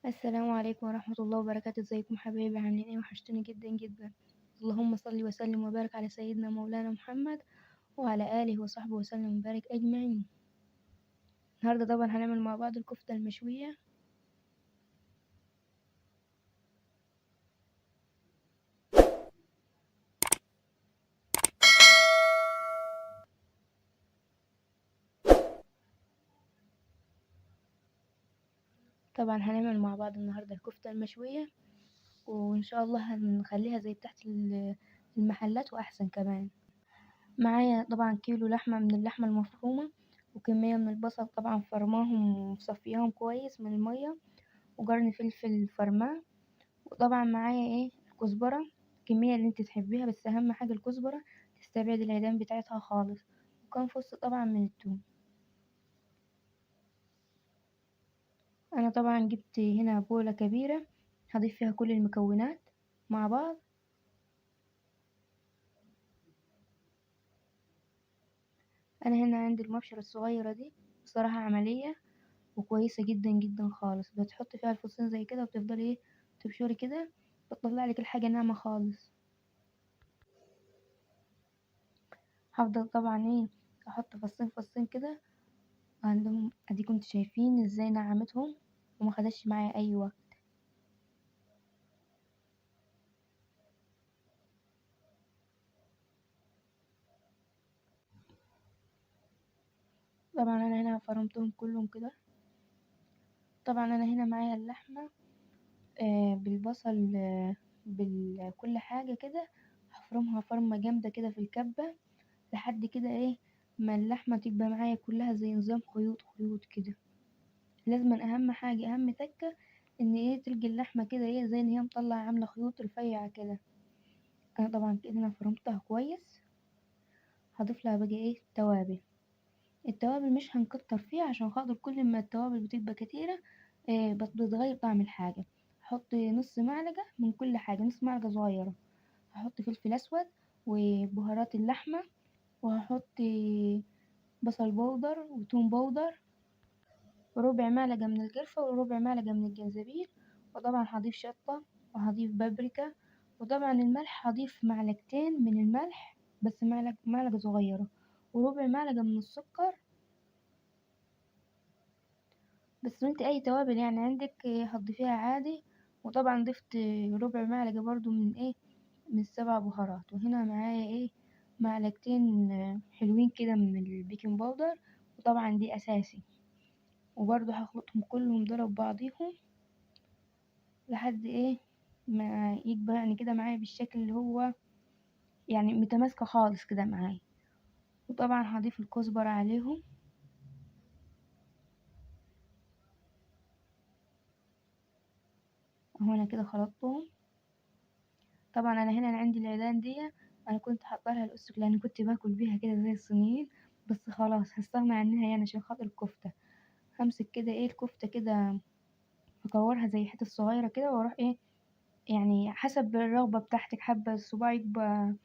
السلام عليكم ورحمة الله وبركاته. ازيكم حبايبي؟ عاملين ايه؟ وحشتوني جدا جدا. اللهم صل وسلم وبارك على سيدنا مولانا محمد وعلى آله وصحبه وسلم وبارك أجمعين. النهاردة طبعا هنعمل مع بعض الكفتة المشوية. طبعا هنعمل مع بعض النهاردة الكفتة المشوية، وإن شاء الله هنخليها زي بتاعت المحلات وأحسن كمان. معايا طبعا كيلو لحمة من اللحمة المفرومة، وكمية من البصل طبعا فرماهم ومصفياهم كويس من المية، وقرن فلفل فرماه. وطبعا معايا الكزبرة، الكمية اللي انت تحبيها، بس اهم حاجة الكزبرة تستبعد العيدان بتاعتها خالص. وكام فص طبعا من الثوم. انا طبعا جبت هنا بولة كبيرة هضيف فيها كل المكونات مع بعض. انا هنا عندي المبشرة الصغيرة دي، بصراحة عملية وكويسة جدا جدا خالص. بتحطي فيها الفصين زي كده وتفضلي تبشري كده، بتطلع لك الحاجة ناعمة خالص. هفضل طبعا احط فصين فصين كده عندهم. ادي كنت شايفين ازاي نعمتهم وما خدش معايا اي وقت. طبعا انا هنا فرمتهم كلهم كده. طبعا انا هنا معايا اللحمه بالبصل، بكل حاجه كده. هفرمها فرمه جامده كده في الكبه لحد كده ما اللحمه تبقى معايا كلها زي نظام خيوط خيوط كده. لازم اهم حاجه اهم تكه ان تلقي اللحمه كده زي ان هي مطلعه عامله خيوط رفيعه كده. انا طبعا كده انا فرمتها كويس. هضيف لها بقى توابل. التوابل مش هنكتر فيها عشان خاطر كل ما التوابل بتبقى كتيرة بتغير طعم الحاجة. هحط نص معلقة من كل حاجة، نص معلقة صغيرة. هحط فلفل اسود وبهارات اللحمة، وهحط بصل بودر وتوم بودر، وربع معلقة من القرفة وربع معلقة من الجنزبيل. وطبعا هضيف شطة وهضيف بابريكا. وطبعا الملح هضيف معلقتين من الملح، بس معلقة صغيرة، وربع معلقة من السكر. بس انت اي توابل يعني عندك هتضيفيها عادي. وطبعا ضفت ربع معلقة برضو من من السبع بهارات. وهنا معايا معلقتين حلوين كده من البيكنج باودر، وطبعا دي اساسي. وبرضو هخلطهم كلهم ضرب بعضيهم لحد ما يبقى يعني كده معايا بالشكل اللي هو يعني متماسكة خالص كده معايا. وطبعا هضيف الكزبرة عليهم. اهو انا كده خلطتهم. طبعا انا عندي العيدان دي، انا كنت حاطه لها الاستك لان كنت باكل بيها كده زي الصينيين. بس خلاص هستغنى عنها يعني عشان خاطر الكفته. همسك كده الكفته كده، اكورها زي حتت صغيره كده، واروح يعني حسب الرغبه بتاعتك. حابه الصباع يبقى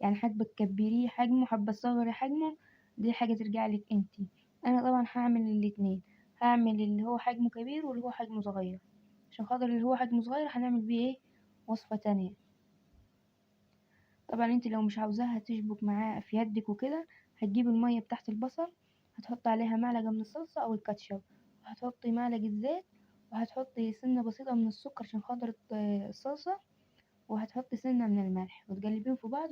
يعني حابه تكبريه حجمه، حابه تصغري حجمه، دي حاجه ترجع لك انتي. انا طبعا هعمل الاتنين، هعمل اللي هو حجمه كبير واللي هو حجمه صغير. عشان خاطر اللي هو حجمه صغير هنعمل بيه وصفه تانية. طبعا انت لو مش عاوزاها تشبك معاه في يدك وكده، هتجيب المية بتاعت البصل، هتحط عليها معلقة من الصلصة او الكاتشب، وهتحطي معلقة زيت، وهتحطي سنة بسيطة من السكر عشان خاطر الصلصة، وهتحطي سنة من الملح، وتقلبيهم في بعض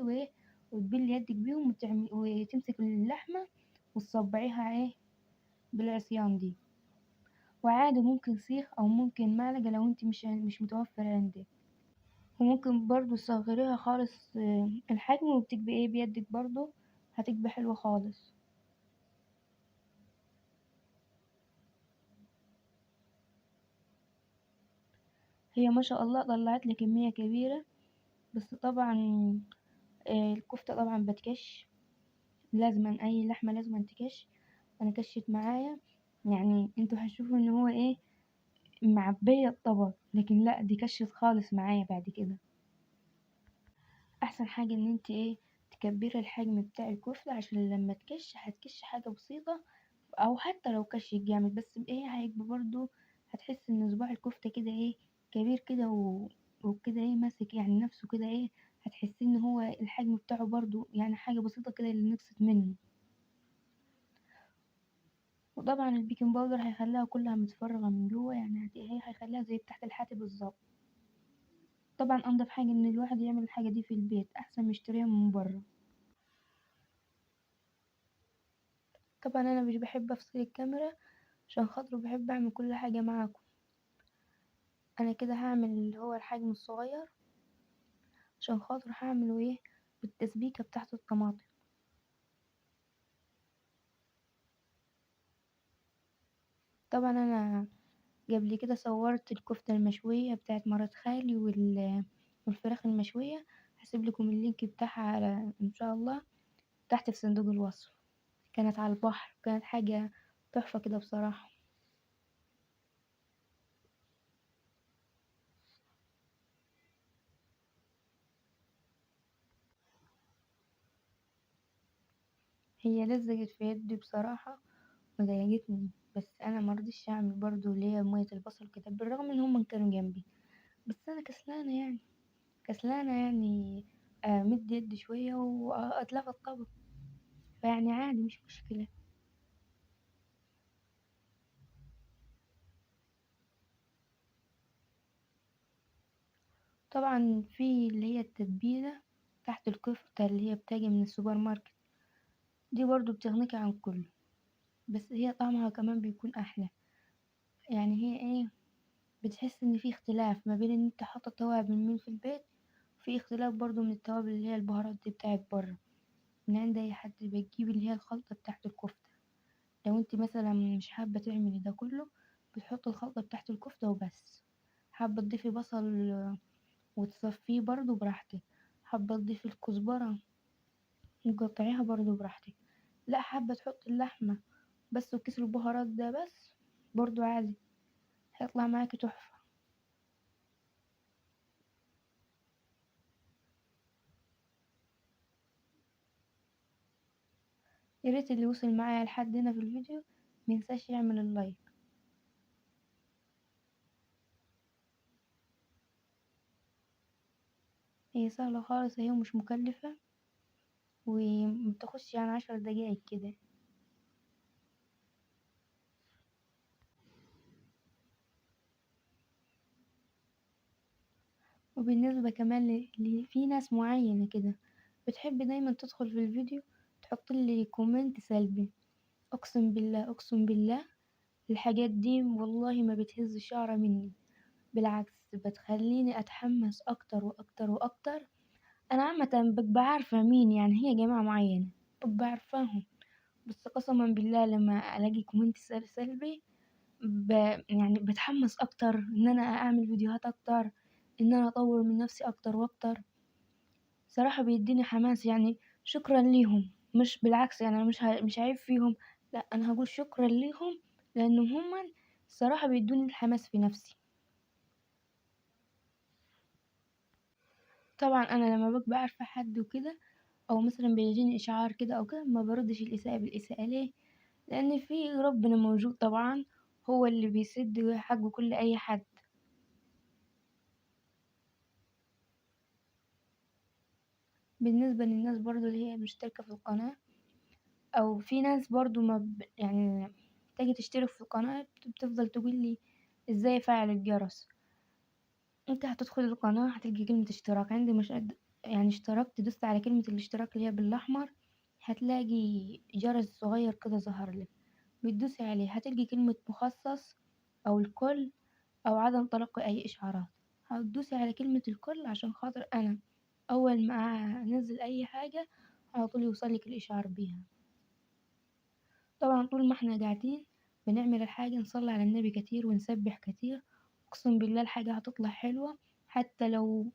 وتبلي يدك بيهم وتمسك اللحمة وتصبعيها بالعصيان دي. وعادي ممكن سيخ او ممكن معلقة لو انت مش متوفر عندك. وممكن برضو تصغريها خالص الحجم، وبتبقى بيدك برضو هتبقى حلوة خالص. هي ما شاء الله طلعت لي كمية كبيرة. بس طبعا الكفتة طبعا بتكش. لازما اي لحمة لازما تكش. انا كشت معايا، يعني انتوا هتشوفوا ان هو معبية الطبق، لكن لا دي كشت خالص معايا بعد كده. احسن حاجة ان انت تكبري الحجم بتاع الكفتة عشان لما تكش هتكش حاجة بسيطة. او حتى لو كش جامد بس هيبقى برضو هتحس ان صباع الكفتة كده ايه كبير كده وكده ايه ماسك يعني نفسه كده ايه. هتحسي ان هو الحجم بتاعه برضو يعني حاجة بسيطة كده اللي نقصت منه. وطبعا البيكنج باودر هيخليها كلها متفرغة من جوه يعني هي هيخليها زي تحت الحاتي بالظبط. طبعا انضف حاجة ان الواحد يعمل الحاجة دي في البيت احسن من يشتريها من بره. طبعا انا مش بحب افصل الكاميرا عشان خاطر بحب اعمل كل حاجة معاكم. انا كده هعمل اللي هو الحجم الصغير عشان خاطر هعمله ايه بالتسبيكة بتاعت الطماطم. طبعا انا قبل كده صورت الكفتة المشوية بتاعت مرات خالي والفراخ المشوية. هسيب لكم اللينك بتاعها على ان شاء الله تحت في صندوق الوصف. كانت على البحر كانت حاجة تحفة كده بصراحة. هي لزجت في يدي بصراحة وضايقتني. بس انا مرضيش اعمل برضو اللي هي مية البصل كده بالرغم ان هم كانوا جنبي. بس انا كسلانة يعني كسلانة يعني مد يدي شوية واتلافى الطبق. فيعني عادي مش مشكلة. طبعا في اللي هي التتبيلة تحت الكفتة اللي هي بتاجي من السوبر ماركت. دي برضو بتغنيكي عن كله. بس هي طعمها كمان بيكون احلى. يعني هي ايه بتحس ان في اختلاف ما بين ان انت حاطه توابل من في البيت. في اختلاف برضو من التوابل اللي هي البهارات دي بتاعت بره من عند اي حد بتجيب اللي هي الخلطة بتاعت الكفتة. لو انت مثلا مش حابة تعملي ده كله بتحطي الخلطة بتاعت الكفتة وبس. حابة تضيفي بصل وتصفيه برضو براحتك. حابة تضيفي الكزبرة وتقطعيها برضو براحتك. لا حابة تحطي اللحمة بس وكيس البهارات ده بس برضو عادي هيطلع معاكي تحفة. ياريت اللي وصل معايا لحد هنا في الفيديو مينساش يعمل اللايك. هي سهلة خالص اهي ومش مكلفة ومتاخدش يعني 10 دقايق كده. وبالنسبة كمان في ناس معينة كده بتحب دايما تدخل في الفيديو تحط لي كومنت سلبي. اقسم بالله اقسم بالله الحاجات دي والله ما بتهز شعرة مني. بالعكس بتخليني اتحمس اكتر واكتر واكتر. انا عامة ببقى عارفة مين يعني هي جماعة معينة ببقى عارفاهم. بس قسما بالله لما الاقي كومنت سلبي ب... يعني بتحمس اكتر ان انا اعمل فيديوهات اكتر ان انا اطور من نفسي اكتر واكتر. صراحة بيديني حماس يعني شكرا ليهم. مش بالعكس يعني انا مش عيب فيهم. لا انا هقول شكرا ليهم لانهم هما الصراحة بيدوني الحماس في نفسي. طبعا انا لما ببقى عارفة حد وكده او مثلا بيجيني اشعار كده او كده ما بردش الاساءة بالاساءة ليه لان في ربنا موجود طبعا هو اللي بيسد حق كل اي حد. بالنسبة للناس برضو اللي هي مشتركة في القناة او في ناس برضو ما يعني تيجي تشترك في القناة بتفضل تقول لي ازاي افعل الجرس. انت هتدخل القناة هتلقي كلمة اشتراك عندي مش يعني اشتركت دوست على كلمة الاشتراك اللي هي بالاحمر. هتلاقي جرس صغير كده ظهر لك بتدوسي عليه هتلقي كلمة مخصص او الكل او عدم تلقي اي اشعارات. هتدوسي على كلمة الكل عشان خاطر انا اول ما انزل اي حاجة على طول يوصلك الاشعار بيها. طبعا طول ما احنا قاعدين بنعمل الحاجة نصلي على النبي كتير ونسبح كتير. اقسم بالله الحاجة هتطلع حلوة. حتى لو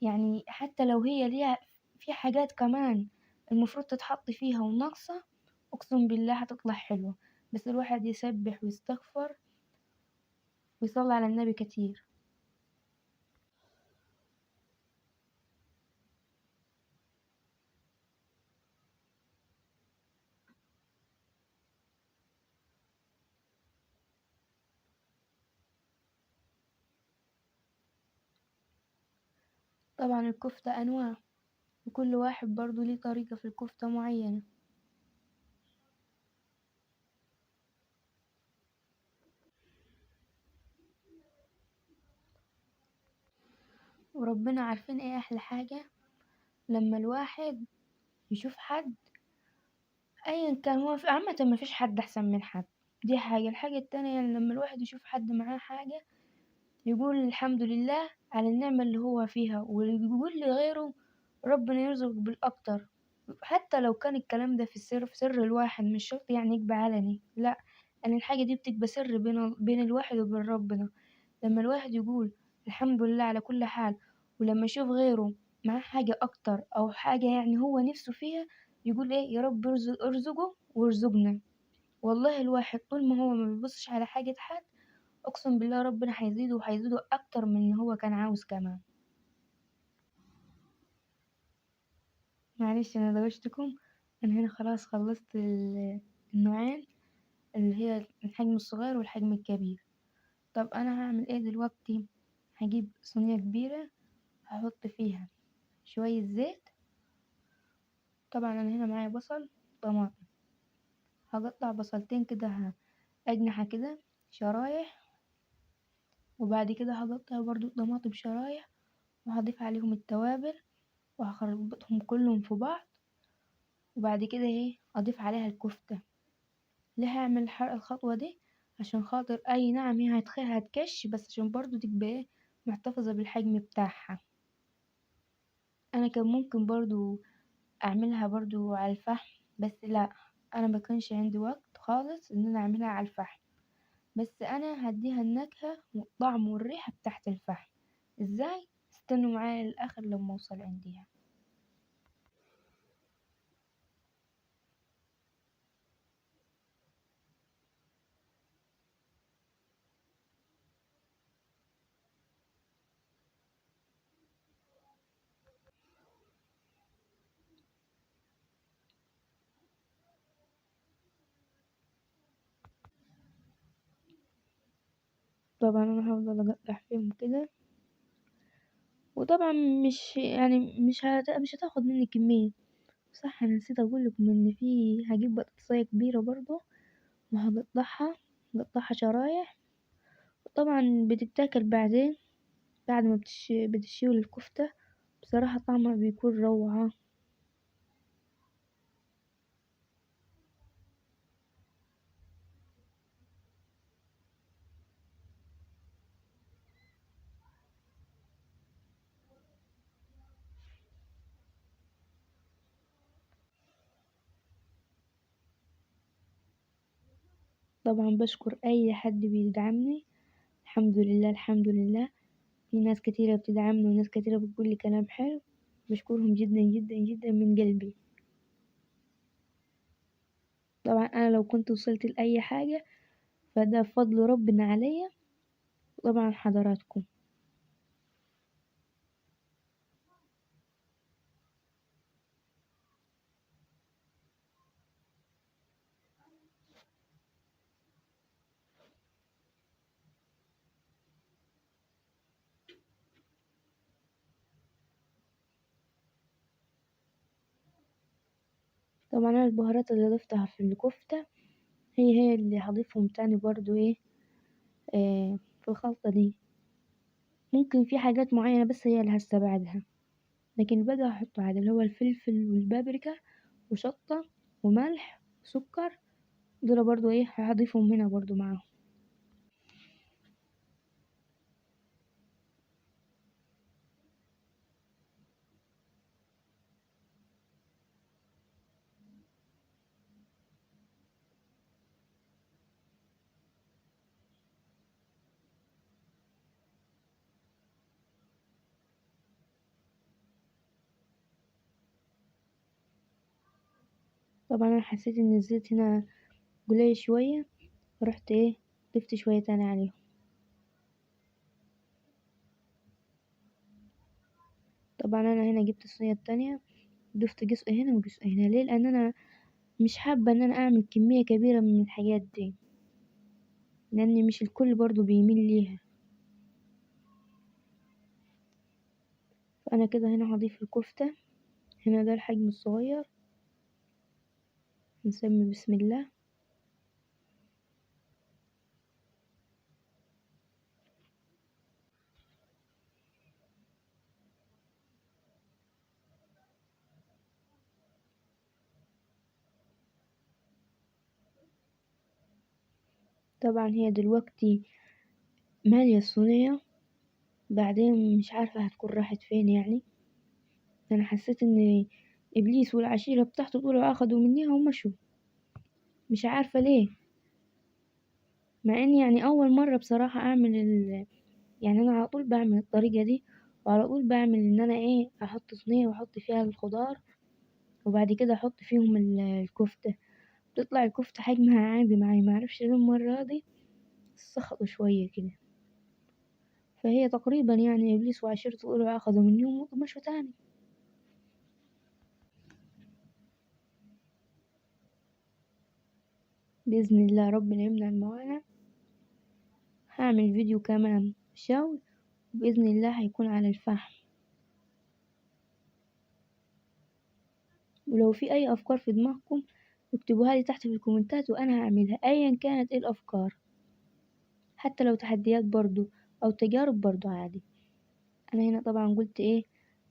يعني حتى لو هي ليها في حاجات كمان المفروض تتحط فيها وناقصة اقسم بالله هتطلع حلوة. بس الواحد يسبح ويستغفر ويصلي على النبي كتير. طبعا الكفتة أنواع، وكل واحد برضو ليه طريقة في الكفتة معينة. وربنا عارفين ايه أحلى حاجة؟ لما الواحد يشوف حد، أيا كان هو في عامة مفيش حد أحسن من حد. دي حاجة. الحاجة التانية يعني لما الواحد يشوف حد معاه حاجة يقول الحمد لله على النعمة اللي هو فيها، ويقول لغيره ربنا يرزقك بالأكتر. حتى لو كان الكلام ده في السر، في سر الواحد، مش شرط يعني يبقى علني، لا. أن الحاجة دي بتبقى سر بين الواحد وبين ربنا. لما الواحد يقول الحمد لله على كل حال، ولما يشوف غيره معاه حاجة أكتر أو حاجة يعني هو نفسه فيها، يقول إيه؟ يا رب ارزقه وارزقنا. والله الواحد طول ما هو ما بيبصش على حاجة حد، أقسم بالله ربنا هيزيده وهيزيده أكتر من إن هو كان عاوز كمان. معلش أنا دوشتكم. أنا هنا خلاص خلصت النوعين، اللي هي الحجم الصغير والحجم الكبير. طب أنا هعمل إيه دلوقتي؟ هجيب صينية كبيرة، هحط فيها شوية زيت. طبعا أنا هنا معايا بصل، طماطم. هقطع بصلتين كده، أجنحة كده شرايح. وبعد كده هقطع برضو طماطم شرايح، وهضيف عليهم التوابل، وهخربطهم كلهم في بعض. وبعد كده ايه؟ اضيف عليها الكفتة. ليه هعمل الخطوة دي؟ عشان خاطر اي نعم هي هتكش، بس عشان برضو تبقى ايه؟ محتفظة بالحجم بتاعها. انا كان ممكن برضو اعملها برضو على الفحم، بس لا، انا ما كانش عندي وقت خالص ان انا اعملها على الفحم. بس انا هديها النكهة والطعم والريحة بتاعت الفحم. ازاي؟ استنوا معايا للاخر لما اوصل عنديها. طبعا انا هفضل اقطع فيهم كده. وطبعا مش هتاخد مني كمية. صح، انا نسيت اقول لكم ان هجيب بطاطساية كبيرة برضو، وهقطعها شرايح. طبعا بتتاكل بعدين، بعد ما بتشيل الكفتة. بصراحة طعمها بيكون روعة. طبعا بشكر اي حد بيدعمني. الحمد لله، الحمد لله. في ناس كتيرة بتدعمني وناس كتيرة بتقول لي كلام حلو. بشكرهم جدا جدا جدا من قلبي. طبعا انا لو كنت وصلت لاي حاجة فده فضل ربنا عليا، طبعا حضراتكم. طبعا انا البهارات اللي ضفتها في الكفتة هي اللي هضيفهم تاني برضو ايه، في الخلطة دي. ممكن في حاجات معينة بس هي اللي هستبعدها، لكن الباقي هحطه عادي، اللي هو الفلفل والبابريكا وشطة وملح وسكر. دول برضو ايه هضيفهم هنا برضو معاهم. طبعا انا حسيت ان الزيت هنا قليل شوية، فرحت ايه ضفت شوية تاني عليهم. طبعا انا هنا جبت الصينية التانية، ضفت جزء هنا وجزء هنا. ليه؟ لان انا مش حابة ان انا اعمل كمية كبيرة من الحاجات دي، لان مش الكل برضو بيميل ليها. فأنا كده هنا هضيف الكفتة. هنا ده الحجم الصغير، نسمي بسم الله. طبعا هي دلوقتي مالية الصينية، بعدين مش عارفة هتكون راحت فين يعني. أنا حسيت إن إبليس والعشيرة بتاعته طلعوا أخدوا منيها ومشوا، مش عارفة ليه، مع إني يعني أول مرة بصراحة أعمل يعني أنا على طول بعمل الطريقة دي، وعلى طول بعمل إن أنا أحط صينية وأحط فيها الخضار، وبعد كده أحط فيهم الكفتة. بتطلع الكفتة حجمها عادي معايا، معرفش ليه المرة دي سخطوا شوية كده. فهي تقريبا يعني إبليس وعشيرته طلعوا أخدوا منيهم ومشوا تاني. بإذن الله ربنا يمنع الموانع، هعمل فيديو كمان شوي، وبإذن الله هيكون على الفحم. ولو في أي أفكار في دماغكم اكتبوها لي تحت في الكومنتات وأنا هعملها أيا كانت ايه الأفكار، حتى لو تحديات برضو أو تجارب برضو عادي. أنا هنا طبعا قلت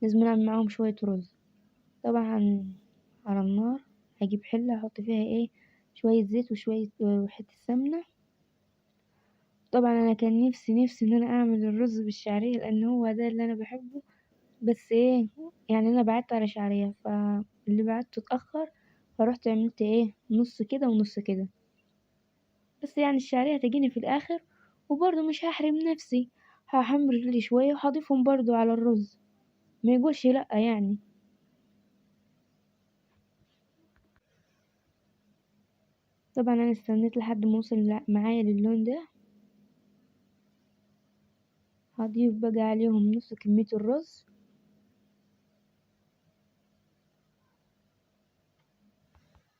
لازم أعمل معاهم شوية رز. طبعا على النار هجيب حلة أحط فيها شوية زيت وشوية وحتة سمنة. طبعا أنا كان نفسي إن أنا أعمل الرز بالشعرية لأن هو ده اللي أنا بحبه، بس يعني أنا بعدت على شعرية، فاللي بعدته اتأخر، فروحت عملت نص كده ونص كده. بس يعني الشعرية هتجيني في الآخر، وبرضه مش هحرم نفسي، هحمر لي شوية وهضيفهم برضه على الرز، ما يقولش لأ يعني. طبعا أنا استنيت لحد ما وصل معايا للون ده، هضيف بقى عليهم نص كمية الرز.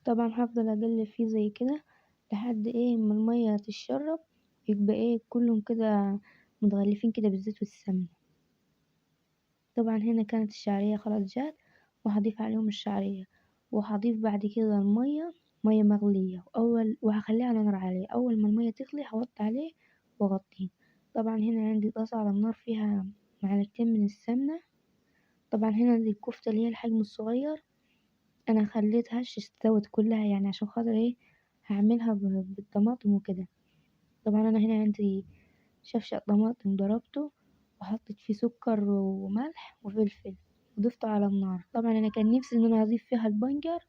طبعا هفضل اقلب فيه زي كده لحد ما المية تتشرب، يبقى كلهم كده متغلفين كده بالزيت والسمنة. طبعا هنا كانت الشعرية خلاص جات، وهضيف عليهم الشعرية، وهضيف بعد كده المية، مية مغلية، وهخليها على نار عالية. أول ما المية تغلي هوطي عليه وأغطيه. طبعا هنا عندي طاسة على النار فيها معلقتين من السمنة. طبعا هنا دي الكفتة اللي هي الحجم الصغير، أنا خليتهاش استوت كلها يعني عشان خاطر هعملها بالطماطم وكده. طبعا أنا هنا عندي شفشق طماطم ضربته، وحطيت فيه سكر وملح وفلفل، وضفته على النار. طبعا انا كان نفسي ان انا اضيف فيها البنجر،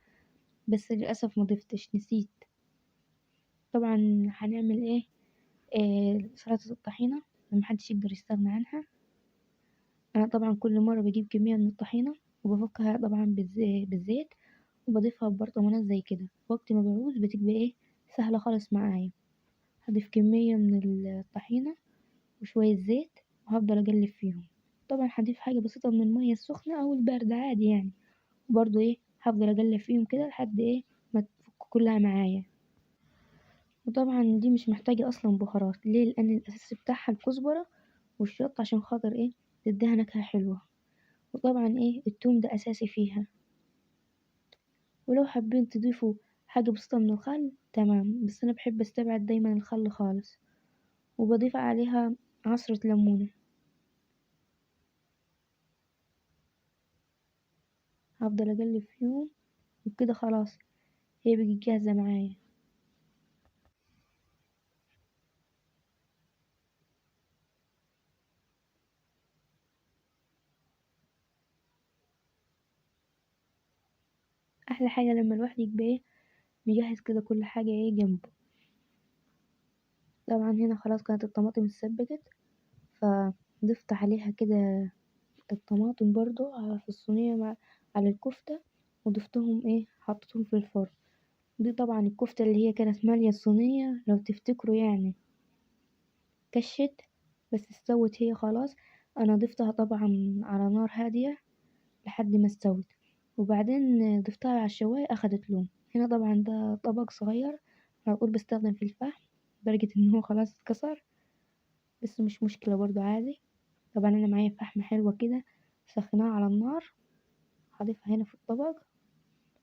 بس للاسف ما ضفتش، نسيت. طبعا هنعمل سلطة الطحينة اللي محدش يقدر يستغنى عنها. انا طبعا كل مرة بجيب كمية من الطحينة وبفكها طبعا بالزيت، وبضيفها ببرطمانات زي كده، وقت ما بعوز بتبقى سهلة خالص معايا. هضيف كمية من الطحينة وشوية زيت، وهفضل اقلب فيهم. طبعا هضيف حاجة بسيطة من المية السخنة او الباردة عادي يعني، وبرضه هفضل اقلب فيهم كده لحد ما تفك كلها معايا. وطبعا دي مش محتاجة اصلا بهارات، ليه؟ لان الاساس بتاعها الكزبرة والشطة عشان خاطر تديها نكهة حلوة. وطبعا التوم ده اساسي فيها. ولو حابين تضيفوا حاجة بسيطة من الخل تمام، بس انا بحب استبعد دايما الخل خالص. وبضيف عليها عصرة ليمونة. هفضل اقلب فيهم، وبكده خلاص هي بقت جاهزة معايا. احلى حاجة لما الواحد يبقى مجهز كده كل حاجة جنبه. طبعا هنا خلاص كانت الطماطم اتسبكت، فضفت عليها كده الطماطم برضو في الصينية على الكفتة، وضفتهم حطيتهم في الفرن. دي طبعا الكفتة اللي هي كانت مالية الصينية لو تفتكروا يعني، كشت، بس استوت هي خلاص. انا ضفتها طبعا على نار هادية لحد ما استوت، وبعدين ضفتها على الشواية اخدت لون. هنا طبعا ده طبق صغير، على طول بستخدم في الفحم لدرجة ان هو خلاص اتكسر، بس مش مشكلة برضو عادي. طبعا انا معايا فحمة حلوة كده، سخناها على النار، هضيفها هنا في الطبق،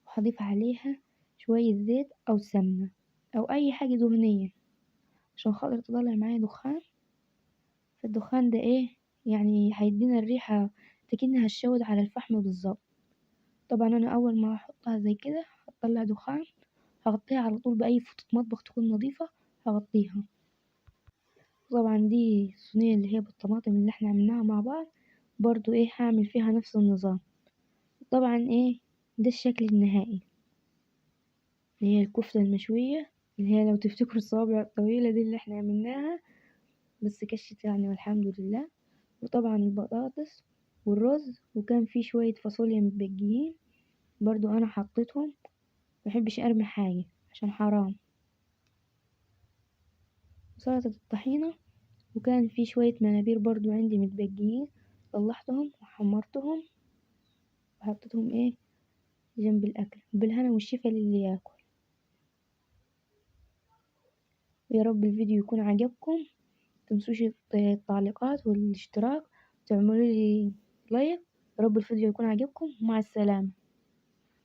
وهضيف عليها شوية زيت أو سمنة أو أي حاجة دهنية عشان خاطر تطلع معايا دخان. فالدخان ده يعني هيدينا الريحة تكنها الشوت على الفحم بالظبط. طبعا أنا أول ما أحطها زي كده هتطلع دخان، هغطيها على طول بأي فوطة مطبخ تكون نظيفة، هغطيها. طبعا دي الصينية اللي هي بالطماطم اللي احنا عملناها مع بعض، برضو هعمل فيها نفس النظام. طبعا ده الشكل النهائي، اللي هي الكفتة المشوية، اللي هي لو تفتكروا الصوابع الطويلة دي اللي احنا عملناها، بس كشت يعني والحمد لله. وطبعا البطاطس والرز، وكان في شوية فاصوليا متبقيين برضو انا حطيتهم، محبش ارمي حاجة عشان حرام. وسلطة الطحينة، وكان في شوية منابير برضو عندي متبقيين، طلعتهم وحمرتهم وحطيتهم جنب الأكل، بالهنا والشفا للي ياكل. ويا رب الفيديو يكون عجبكم، متنسوش التعليقات والاشتراك، وتعملوا لي لايك. يا رب الفيديو يكون عجبكم، ومع السلامة.